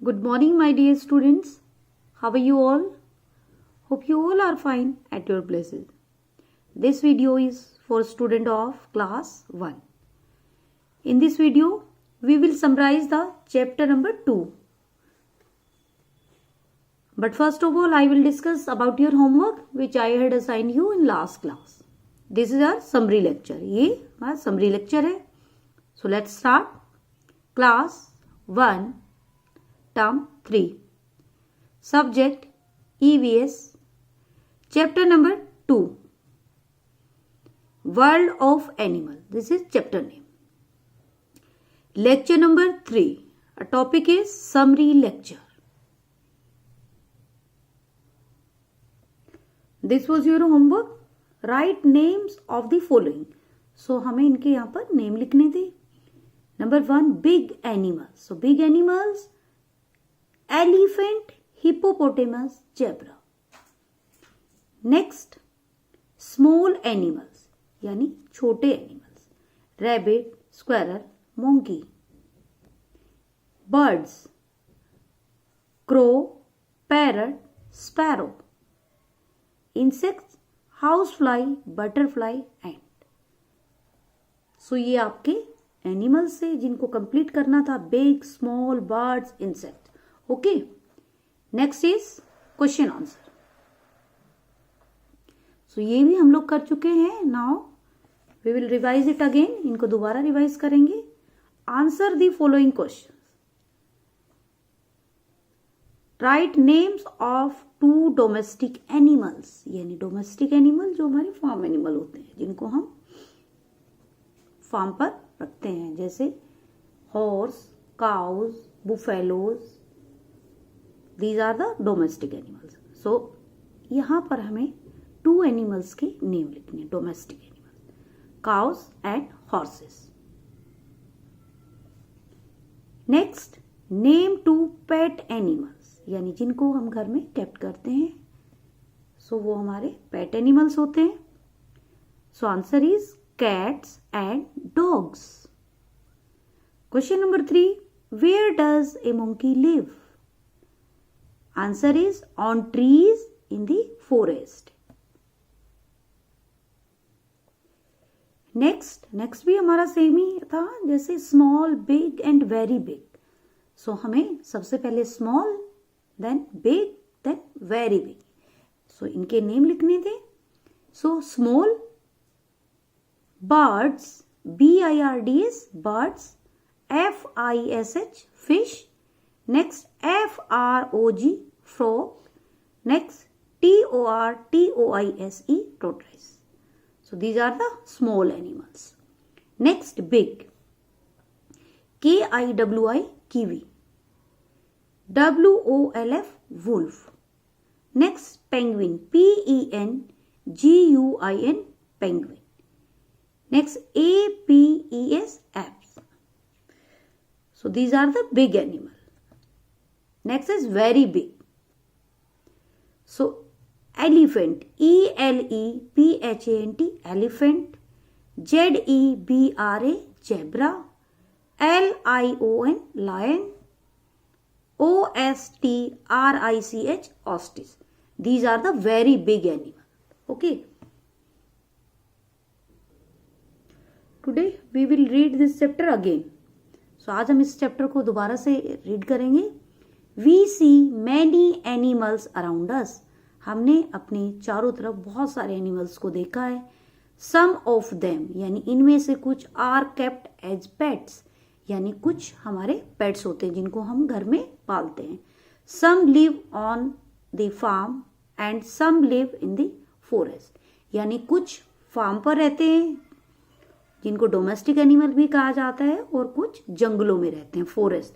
Good morning, my dear students. How are you all? Hope you all are fine at your places. This video is for student of class 1. In this video, we will summarize the chapter number 2. But first of all, I will discuss about your homework which I had assigned you in last class. This is our summary lecture. ये हमारा summary lecture है. So let's start. Class 1. Term 3. Subject EVS. Chapter number 2. World of Animal. This is chapter name. Lecture number 3. A topic is summary lecture. This was your homework. Write names of the following. So हमें इनके यहाँ पर name लिखने थे. Number 1, big animals. So big animals. Elephant, hippopotamus, zebra. Next, small animals यानी छोटे animals. Rabbit, squirrel, monkey. Birds, crow, parrot, sparrow. Insects, housefly, butterfly, ant. So ये आपके animals से जिनको complete करना था. Big, small, birds, insects. Okay. Next is question answer. So ये भी हम लोग कर चुके हैं. Now we will revise it again. इनको दोबारा रिवाइज करेंगे. Answer the following questions. Write names of 2 domestic animals. यानी domestic animal जो हमारे farm animal होते हैं जिनको हम farm पर रखते हैं, जैसे horse, cows, buffaloes. These are the domestic animals. So यहाँ पर हमें 2 animals के नेम लिखने हैं. Domestic animals, cows and horses. Next, name 2 pet animals. यानी जिनको हम घर में kept करते हैं. So वो हमारे pet animals होते हैं. So answer is cats and dogs. Question number 3. Where does a monkey live? Answer is on trees in the forest. Next भी हमारा सेम ही था, जैसे small, big and very big. So हमें सबसे पहले small, then big, then very big. So इनके name लिखने थे. So small birds, BIRDS, birds, FISH, fish. Next, FROG, frog. Next, TORTOISE, tortoise. So these are the small animals. Next, big. KIWI, kiwi. WOLF, wolf. Next, penguin. PENGUIN, penguin. Next, APES, apes. So these are the big animals. Next is very big. So elephant, ELEPHANT, elephant. ZEBRA, zebra. LION, lion. OSTRICH, ostrich. These are the very big animals. Okay. Today we will read this chapter again. So आज हम इस chapter को दोबारा से read करेंगे. We see many animals around us. हमने अपने चारों तरफ बहुत सारे एनिमल्स को देखा है. Some of them यानी इनमें से कुछ are kept as pets यानी कुछ हमारे पेट्स होते हैं जिनको हम घर में पालते हैं. Some live on the farm and some live in the forest यानी कुछ फार्म पर रहते हैं जिनको डोमेस्टिक एनिमल भी कहा जाता है और कुछ जंगलों में रहते हैं. Forest,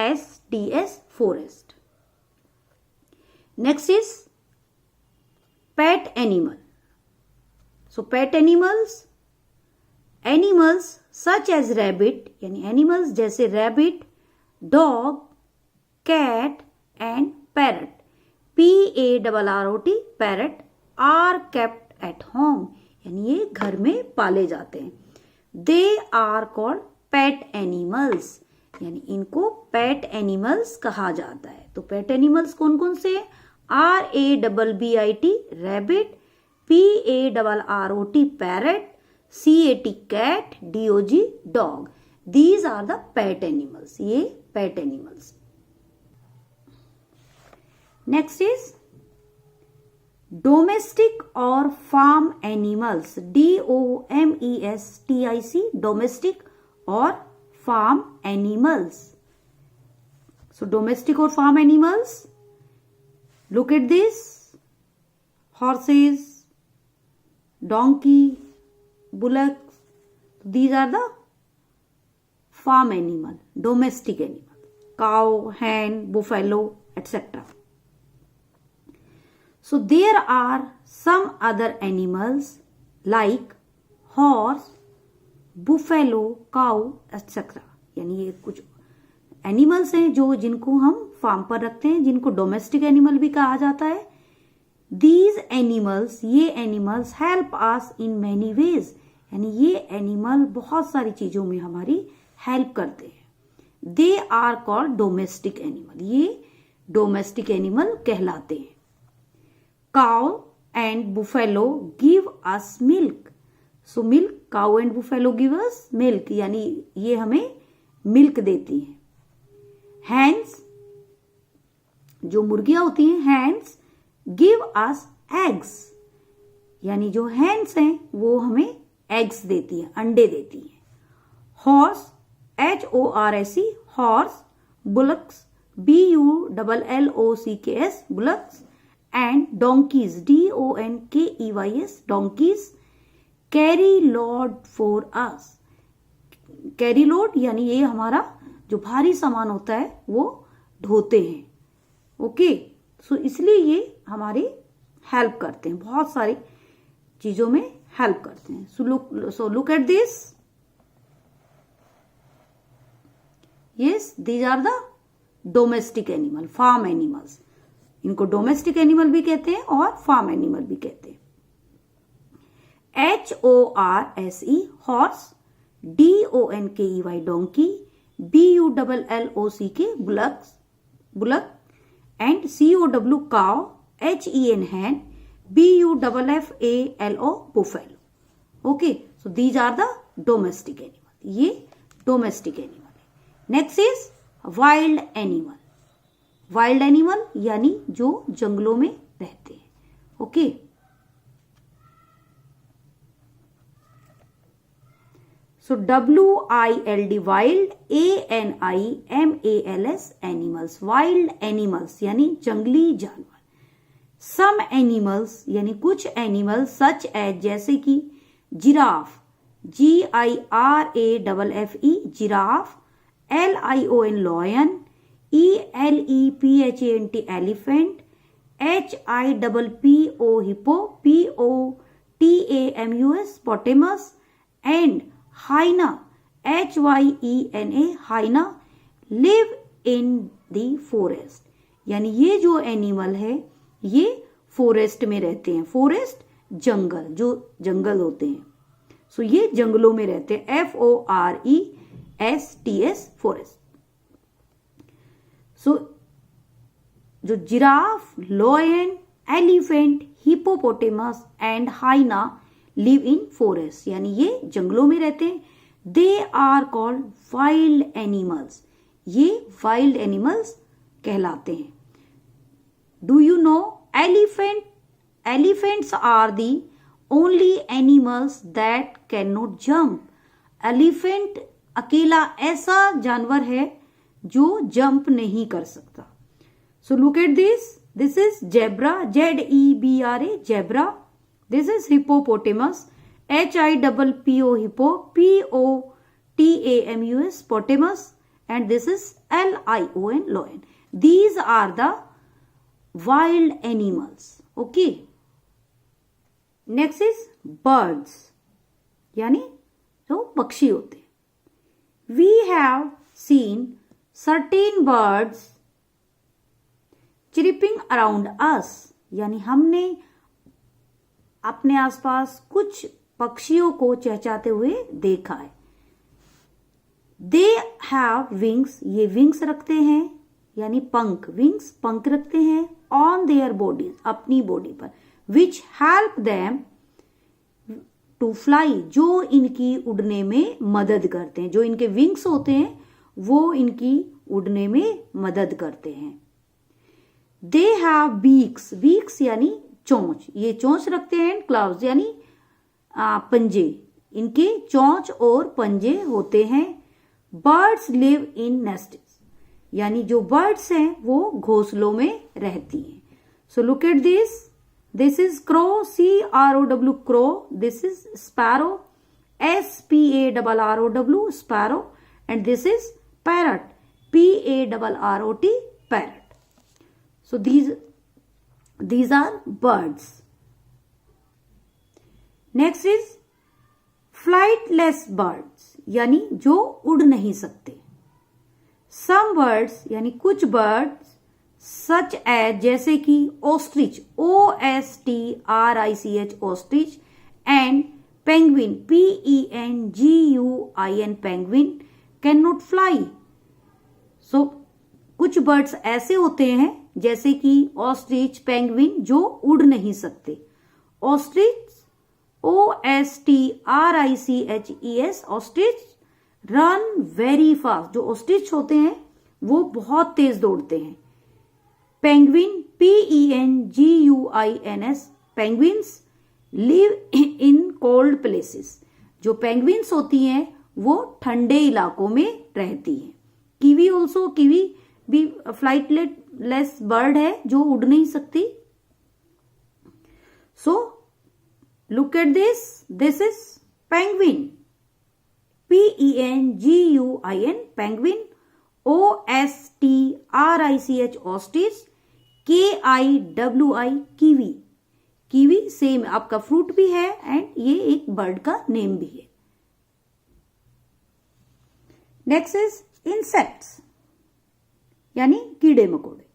FORESTS, forest. Next is pet animal. So pet animals such as rabbit यानी animals जैसे rabbit, dog, cat and parrot. PARROT, parrot are kept at home यानी ये घर में पाले जाते हैं. They are called pet animals यानी इनको पेट एनिमल्स कहा जाता है। तो पेट एनिमल्स कौन कौन से हैं? RABBIT rabbit, PARROT parrot, CAT cat, DOG dog. These are the pet animals, ये pet animals. Next is domestic और फार्म एनिमल्स, DOMESTIC, डोमेस्टिक और फार्म एनिमल्स। सो डोमेस्टिक और farm animals, look at this, horses, donkey, bullocks, these are the farm animal, domestic animal, cow, hen, buffalo, etc. So there are some other animals like horse, buffalo, cow, etc. यानी ये कुछ animals हैं जो जिनको हम farm पर रखते हैं, जिनको डोमेस्टिक एनिमल भी कहा जाता है। दीज एनिमल्स, ये animals help us in many ways, यानी ये एनिमल बहुत सारी चीजों में हमारी हेल्प करते हैं। They are called domestic animal, ये डोमेस्टिक एनिमल कहलाते हैं। Cow and buffalo give us milk, so milk, cow and buffalo give us milk, यानी ये हमें मिल्क देती हैं। हैंस, जो मुर्गियां होती हैं, हैंस गिव अस एग्स, यानी जो हैंस हैं वो हमें एग्स देती है, अंडे देती है। Horse, HORSE horse, bullocks, BULLOCKS bullocks, and donkey's, DONKEYS donkey's, carry load for us, carry load यानी ये हमारा जो भारी सामान होता है वो ढोते हैं। ओके, सो इसलिए ये हमारी हेल्प करते हैं, बहुत सारी चीजों में हेल्प करते हैं। So look at this, yes, these are the domestic animal, farm animals. इनको डोमेस्टिक एनिमल भी कहते हैं और फार्म एनिमल भी कहते हैं। HORSE horse, DONKEY donkey, BULLOCK bullock, and COW cow, HEN hen, BUFFALO buffalo. Okay, so these are the domestic animal. ये domestic animal है। Next is wild animal. Wild animal यानी जो जंगलों में रहते हैं। Okay. So WILD wild, ANIMALS animals, wild animals यानी जंगली जानवर। Some animals यानी कुछ animals such as जैसे कि giraffe, GIRAFFE giraffe, LION lion, ELEPHANT elephant, HIPPO hippo, POTAMUS potamus, and hyena, HYENA hyena live in the forest, यानी ये जो एनिमल है ये फॉरेस्ट में रहते हैं। फॉरेस्ट जंगल, जो जंगल होते हैं, सो ये जंगलों में रहते हैं। FORESTS forest. सो जो giraffe, lion, elephant, hippopotamus and hyena live in forest, यानी ये जंगलों में रहते हैं। They are called wild animals, ये वाइल्ड एनिमल्स कहलाते हैं। Do you know elephant, elephants are the only animals that can not jump. Elephant अकेला ऐसा जानवर है जो जंप नहीं कर सकता। So look at this is zebra, ZEBRA zebra. This is hippopotamus, HIPPO hippo, POTAMUS potamus, and this is LION lion. These are the wild animals. Okay. Next is birds, यानी जो पक्षी होते हैं। We have seen certain birds chirping around us, यानी हमने अपने आसपास कुछ पक्षियों को चहचहाते हुए देखा है। दे हैव विंग्स, ये विंग्स रखते हैं यानी पंख, विंग्स पंख रखते हैं ऑन देयर बॉडीज, अपनी बॉडी पर, which help them to fly, जो इनकी उड़ने में मदद करते हैं, जो इनके विंग्स होते हैं वो इनकी उड़ने में मदद करते हैं। दे हैव बीक्स, बीक्स यानी चोंच, ये चोंच रखते हैं, क्लाव्स यानी पंजे, इनके चोंच और पंजे होते हैं। बर्ड्स लिव इन नेस्ट्स, यानी जो बर्ड्स हैं वो घोंसलों में रहती हैं। So look at this is crow, CROW crow, this is sparrow, SPARROW sparrow, and this is parrot, PARROT parrot. So these are birds. Next is flightless birds, यानी जो उड़ नहीं सकते। Some birds यानी कुछ birds such as, जैसे कि ostrich, OSTRICH ostrich, and penguin, PENGUIN penguin cannot fly. So कुछ बर्ड्स ऐसे होते हैं जैसे कि ऑस्ट्रिच, पेंगुइन जो उड़ नहीं सकते। Ostrich, OSTRICHES ostrich run very fast, जो ऑस्ट्रिच होते हैं वो बहुत तेज दौड़ते हैं। Penguin, PENGUINS penguins live in cold places, जो पेंगुइन्स होती हैं वो ठंडे इलाकों में रहती हैं। कीवी ऑल्सो, कीवी भी फ्लाइटलेस बर्ड है जो उड़ नहीं सकती। सो look at this is penguin, PENGUIN penguin, OSTRICH ostrich, KIWI kiwi, kiwi same आपका फ्रूट भी है एंड ये एक बर्ड का नेम भी है। नेक्स्ट इज इंसेक्ट्स, यानी कीड़े मकोड़े।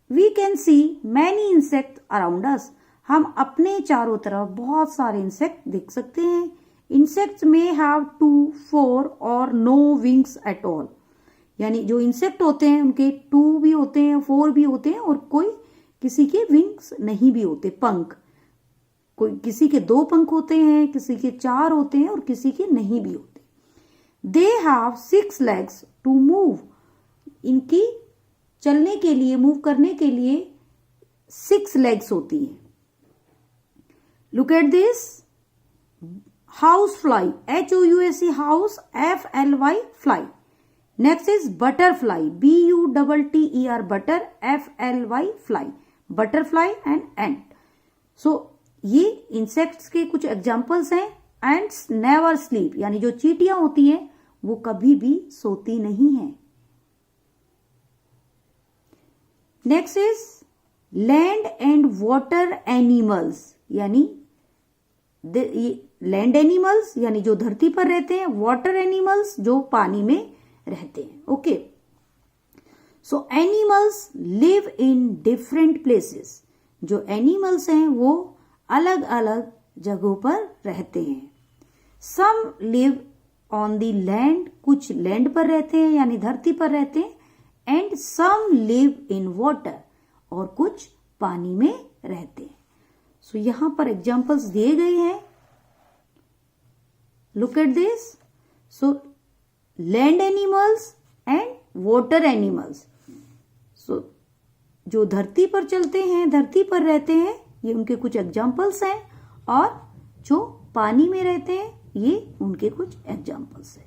We can see many insect around us, हम अपने चारों तरफ बहुत सारे इंसेक्ट देख सकते हैं। इंसेक्ट्स में हैव 2, 4 और नो विंग्स एट ऑल, यानी जो इंसेक्ट होते हैं उनके 2 भी होते हैं, 4 भी होते हैं और कोई किसी के विंग्स नहीं भी होते, पंख, कोई किसी के 2 पंख होते हैं, किसी के 4 होते हैं और किसी के नहीं भी होते। They have 6 legs to move, इनकी चलने के लिए, मूव करने के लिए 6 legs होती हैं। Look at this, house fly, HOUSE house, FLY fly. Next is butterfly, BUTTER butter, FLY fly, butterfly and ant. So ये इंसेक्ट्स के कुछ एग्जाम्पल्स हैं। एंट्स नेवर स्लीप, यानी जो चींटियां होती हैं वो कभी भी सोती नहीं है। Next is land and water animals, यानी लैंड एनिमल्स यानी जो धरती पर रहते हैं, वाटर एनिमल्स जो पानी में रहते हैं। Okay, so animals live in different places, जो एनिमल्स हैं वो अलग अलग जगहों पर रहते हैं। Some live on the land, कुछ लैंड पर रहते हैं यानी धरती पर रहते हैं। And some live in water, और कुछ पानी में रहते हैं। सो यहां पर एग्जांपल्स दिए गए हैं। Look at this, so land animals and water animals. So जो धरती पर चलते हैं, धरती पर रहते हैं, ये उनके कुछ एग्जांपल्स हैं, और जो पानी में रहते हैं ये उनके कुछ एग्जांपल्स हैं।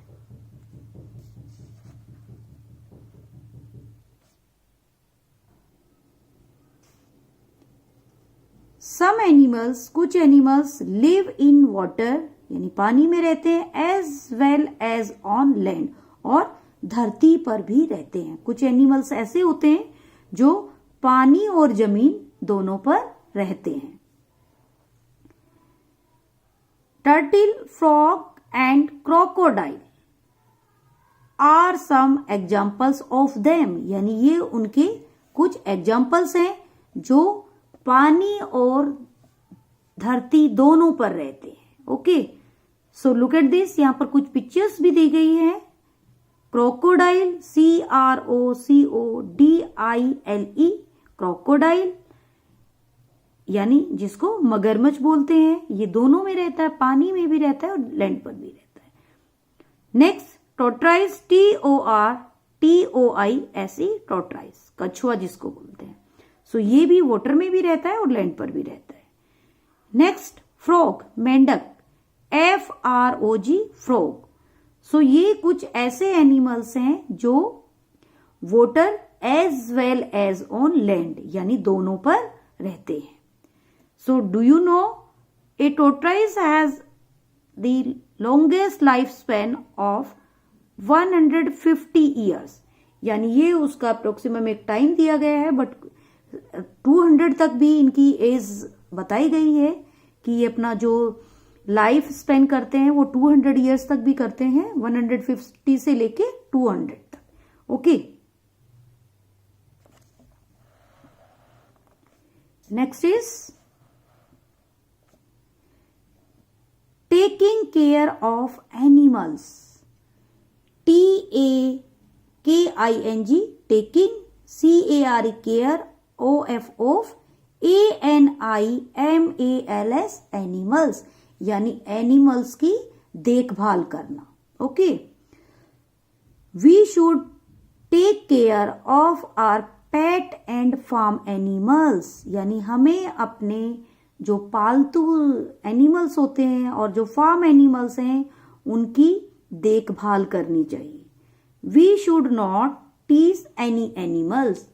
सम एनिमल्स, कुछ एनिमल्स लिव इन वाटर यानी पानी में रहते हैं, as well as on land, और धरती पर भी रहते हैं। कुछ एनिमल्स ऐसे होते हैं जो पानी और जमीन दोनों पर रहते हैं। Turtle, frog and crocodile are some examples of them, यानी ये उनके कुछ एग्जाम्पल्स हैं जो पानी और धरती दोनों पर रहते हैं। Okay, so look at this, यहां पर कुछ पिक्चर्स भी दी गई हैं क्रोकोडाइल, CROCODILE, क्रोकोडाइल यानी जिसको मगरमच्छ बोलते हैं, ये दोनों में रहता है, पानी में भी रहता है और लैंड पर भी रहता है। नेक्स्ट टोट्राइज, TORTOISE, टोट्राइज, कछुआ जिसको बोलते हैं। सो ये भी वाटर में भी रहता है और लैंड पर भी रहता है। नेक्स्ट फ्रॉग, मेंढक, FROG, फ्रॉग। सो ये कुछ ऐसे एनिमल्स हैं जो water as well as on land यानी दोनों पर रहते हैं। So do you know a tortoise has the longest life span of 150 years, यानी ये उसका अप्रोक्सीमेट एक टाइम दिया गया है, बट 200 तक भी इनकी एज बताई गई है कि ये अपना जो लाइफ स्पेंड करते हैं वो 200 ईयर्स तक भी करते हैं, 150 से लेके 200 तक। Okay, next is taking care of animals, TAKING, taking, CARE, care, OF, ANIMALS, animals, यानी एनिमल्स की देखभाल करना। Okay, we should take care of our pet and farm animals, यानी हमें अपने जो पालतू एनिमल्स होते हैं और जो फार्म एनिमल्स हैं उनकी देखभाल करनी चाहिए। We should not tease any animals,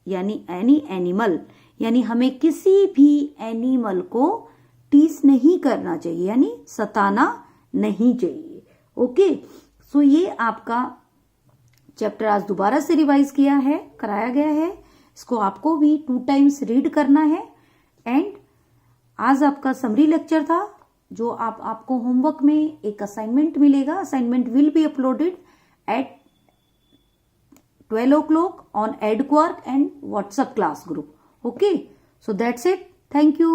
यानी एनी एनिमल, यानी हमें किसी भी एनिमल को टीज नहीं करना चाहिए, यानी सताना नहीं चाहिए। ओके, सो ये आपका चैप्टर आज दोबारा से रिवाइज कराया गया है। इसको आपको भी 2 टाइम्स रीड करना है। एंड आज आपका समरी लेक्चर था, जो आपको होमवर्क में एक असाइनमेंट मिलेगा। Assignment will be uploaded at 12 o'clock on EdQuark and WhatsApp class group. Okay, so that's it. Thank you.